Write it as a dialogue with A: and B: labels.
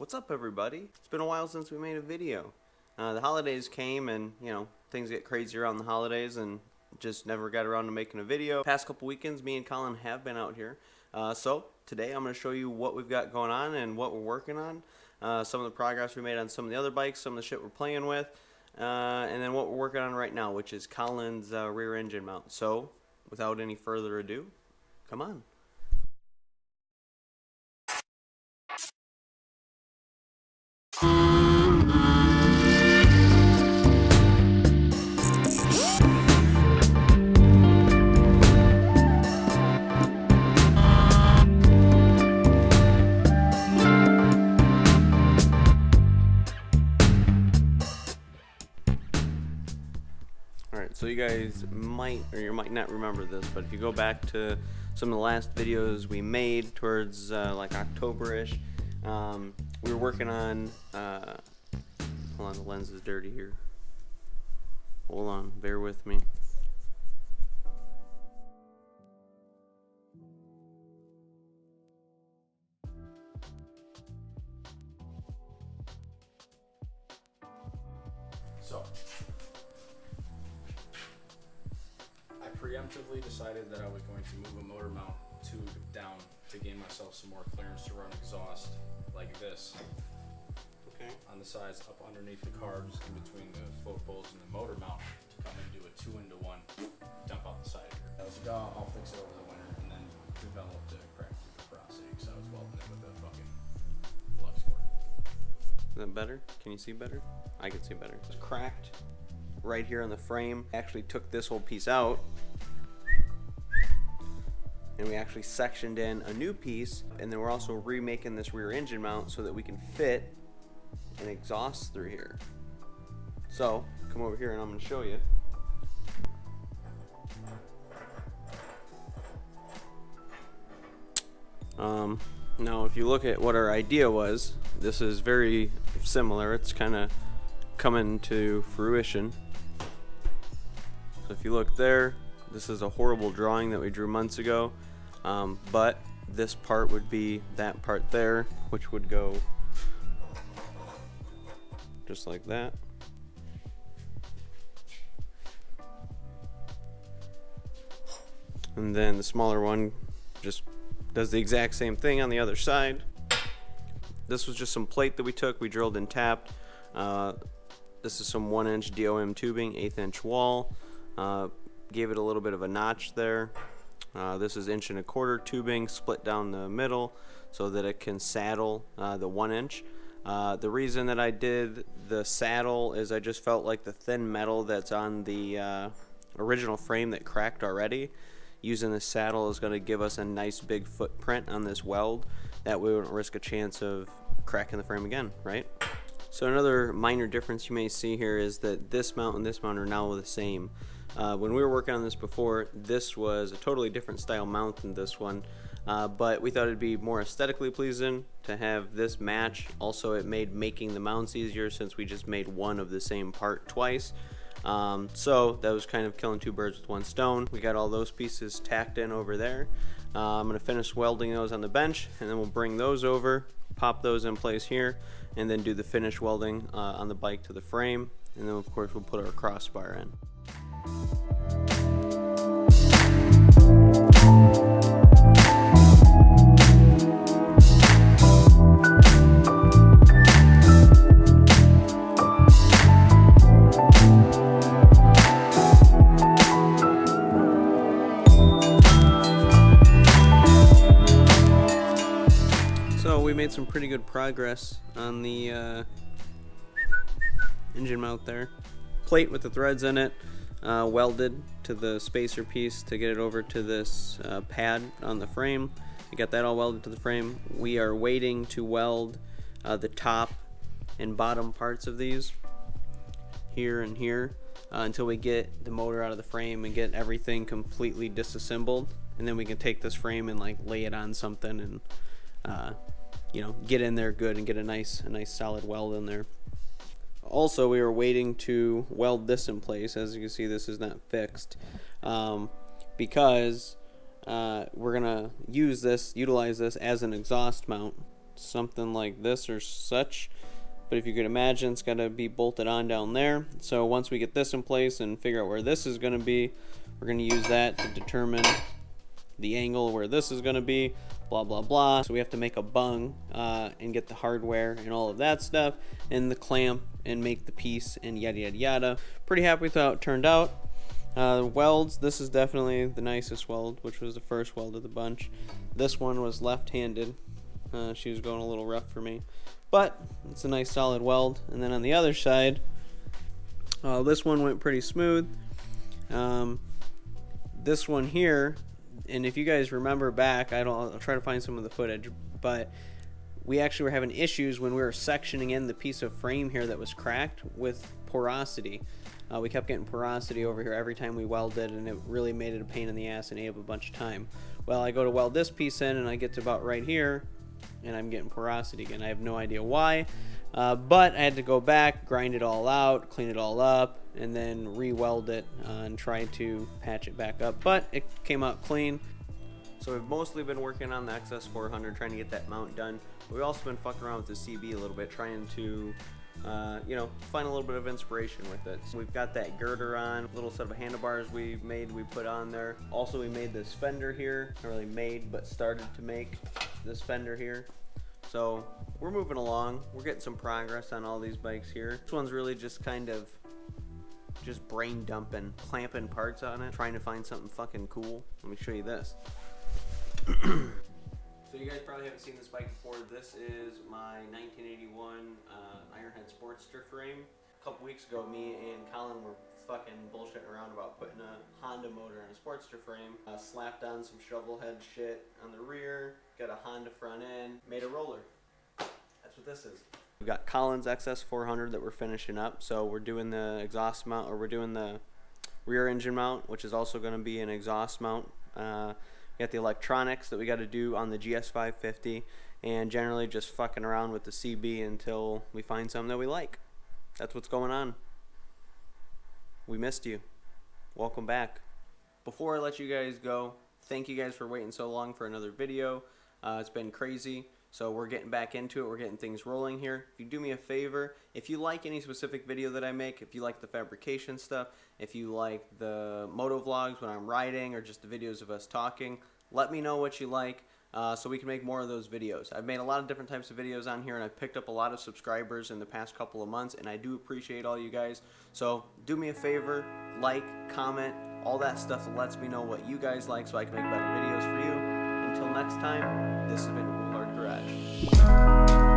A: What's up, everybody? It's been a while since we made a video. The holidays came and, things get crazy around the holidays and just never got around to making a video. Past couple weekends, me and Colin have been out here. So today I'm going to show you what we've got going on and what we're working on. Some of the progress we made on some of the other bikes, some of the shit we're playing with, and then what we're working on right now, which is Colin's rear engine mount. So without any further ado, come on. Alright, so you guys might or you might not remember this, but if you go back to some of the last videos we made towards like October-ish, we were working on, hold on, the lens is dirty here. Hold on, bear with me.
B: So, I preemptively decided that I was going to move a motor mount tube down to gain myself some more clearance to run exhaust like this.
A: Okay.
B: On the sides, up underneath the carbs, in between the foot bolts and the motor mount, to come and do a 2-into-1 dump out the side here. I was like, oh, I'll fix it over the winter, and then developed a crack through the porosity, because I was welding it with a fucking flux cord.
A: Is that better? Can you see better? I can see better. It's cracked right here on the frame. Actually took this whole piece out and we actually sectioned in a new piece, and then we're also remaking this rear engine mount so that we can fit an exhaust through here. So come over here and I'm going to show you. Now if you look at what our idea was, this is very similar. It's kind of coming to fruition. So if you look there, this is a horrible drawing that we drew months ago, but this part would be that part there, which would go just like that. And then the smaller one just does the exact same thing on the other side. This was just some plate that we took, we drilled and tapped. This is some 1-inch DOM tubing, 1/8-inch wall. Gave it a little bit of a notch there. This is 1.25-inch tubing split down the middle so that it can saddle the 1-inch. The reason that I did the saddle is I just felt like the thin metal that's on the original frame that cracked already, using the saddle is going to give us a nice big footprint on this weld. That way we wouldn't risk a chance of cracking the frame again, right? So another minor difference you may see here is that this mount and this mount are now the same. When we were working on this before, this was a totally different style mount than this one, but we thought it'd be more aesthetically pleasing to have this match. Also, it made making the mounts easier since we just made one of the same part twice. So that was kind of killing two birds with one stone. We got all those pieces tacked in over there. I'm going to finish welding those on the bench, and then we'll bring those over, pop those in place here, and then do the finish welding on the bike to the frame, and then of course we'll put our crossbar in. So we made some pretty good progress on the engine mount there. Plate with the threads in it, welded to the spacer piece to get it over to this pad on the frame. We got that all welded to the frame. We are waiting to weld the top and bottom parts of these here and here until we get the motor out of the frame and get everything completely disassembled, and then we can take this frame and like lay it on something and get in there good and get a nice solid weld in there. Also, we were waiting to weld this in place. As you can see, this is not fixed because we're gonna utilize this as an exhaust mount something like this or such. But if you could imagine, it's got to be bolted on down there. So once we get this in place and figure out where this is going to be, we're going to use that to determine the angle where this is going to be, blah blah blah. So we have to make a bung and get the hardware and all of that stuff and the clamp and make the piece and yada yada yada. Pretty happy with how it turned out. Welds, this is definitely the nicest weld, which was the first weld of the bunch. This one was left-handed. She was going a little rough for me, but it's a nice solid weld. And then on the other side, this one went pretty smooth. This one here, and if you guys remember back, I'll try to find some of the footage, but we actually were having issues when we were sectioning in the piece of frame here that was cracked with porosity. We kept getting porosity over here every time we welded, and it really made it a pain in the ass and ate up a bunch of time. Well, I go to weld this piece in, and I get to about right here, and I'm getting porosity again. I have no idea why, but I had to go back, grind it all out, clean it all up, and then re-weld it and try to patch it back up, but it came out clean. So we've mostly been working on the XS400, trying to get that mount done. We've also been fucking around with the CB a little bit, trying to you know, find a little bit of inspiration with it. So we've got that girder on, little set of handlebars we put on there. Also, we made this fender here, not really made, but started to make this fender here. So we're moving along. We're getting some progress on all these bikes here. This one's really just kind of just brain dumping, clamping parts on it, trying to find something fucking cool. Let me show you this. So you guys probably haven't seen this bike before. This is my 1981 Ironhead Sportster frame. A couple weeks ago, me and Colin were fucking bullshitting around about putting a Honda motor on a Sportster frame. Slapped on some shovel head shit on the rear, got a Honda front end, made a roller. That's what this is. We've got Colin's XS400 that we're finishing up. So we're doing the exhaust mount, or we're doing the rear engine mount, which is also going to be an exhaust mount. We got the electronics that we got to do on the GS550, and generally just fucking around with the CB until we find something that we like. That's what's going on. We missed you. Welcome back. Before I let you guys go, thank you guys for waiting so long for another video. It's been crazy, so we're getting back into it. We're getting things rolling here. If you do me a favor, if you like any specific video that I make, if you like the fabrication stuff, if you like the moto vlogs when I'm riding, or just the videos of us talking, let me know what you like so we can make more of those videos. I've made a lot of different types of videos on here, and I've picked up a lot of subscribers in the past couple of months, and I do appreciate all you guys. So do me a favor, like, comment, all that stuff that lets me know what you guys like so I can make better videos for you. Until next time, this has been Garage.